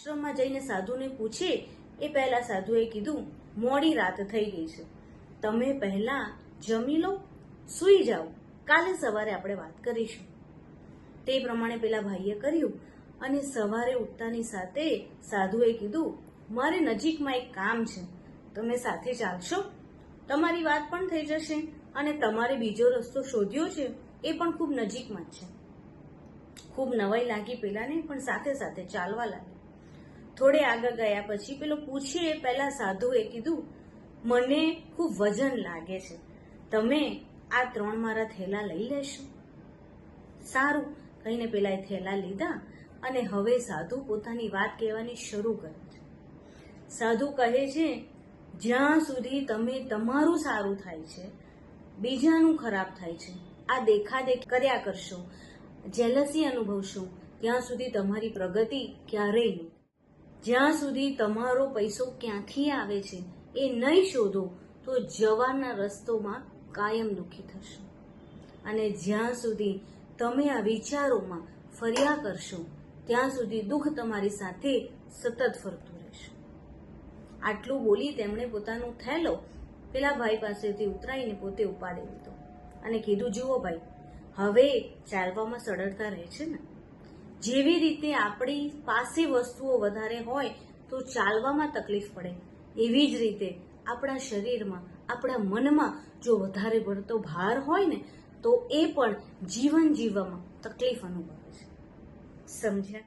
આશ્રમમાં જઈને સાધુને પૂછે એ પહેલા સાધુએ કીધું, મોડી રાત થઈ ગઈ છે, તમે પહેલા જમી લો, સૂઈ જાઓ, કાલે સવારે આપણે વાત કરીશું. તે પ્રમાણે પેલા ભાઈએ કર્યું અને સવારે ઉઠતાની સાથે સાધુએ કીધું, મારે નજીકમાં એક કામ છે, તમે સાથે ચાલશો? તમારી વાત પણ થઈ જશે અને તમારે બીજો રસ્તો શોધ્યો છે એ પણ ખૂબ નજીકમાં જ છે. ખૂબ નવાઈ લાગી પેલાને, પણ સાથે સાથે ચાલવા લાગ્યા. થોડે આગળ ગયા પછી પેલો પૂછે એ પહેલા સાધુએ કીધું, મને ખૂબ વજન લાગે છે, તમે આ 3 મારા થેલા લઈ લેશો? સારું કહીને પેલા એ થેલા લીધા અને હવે સાધુ પોતાની વાત કહેવાની શરૂ કરે છે. સાધુ કહે છે, જ્યાં સુધી તમે તમારું સારું થાય છે, બીજાનું ખરાબ થાય છે, આ દેખાદેખી કર્યા કરશો, જેલસી અનુભવશો, ત્યાં સુધી તમારી પ્રગતિ ક્યારેય નહીં. જ્યાં સુધી તમારો પૈસો ક્યાંથી આવે છે એ નહીં શોધો તો જવાના રસ્તોમાં કાયમ દુઃખી થશો. અને જ્યાં સુધી તમે આ વિચારોમાં ફર્યા કરશો ત્યાં સુધી દુઃખ તમારી સાથે સતત ફરતું રહેશે. આટલું બોલી તેમણે પોતાનો થેલો પેલા ભાઈ પાસેથી ઉતરાઈને પોતે ઉપાડી લીધો અને કીધું, જુઓ ભાઈ, હવે ચાલવામાં સરળતા રહે છે ને? જેવી રીતે આપણી પાસે વસ્તુઓ વધારે હોય તો ચાલવામાં તકલીફ પડે, એવી જ રીતે આપણા શરીરમાં, આપણા મનમાં જો વધારે પડતો ભાર હોય ને તો એ પણ જીવન જીવવામાં તકલીફ અનુભવે છે. સમજ્યા?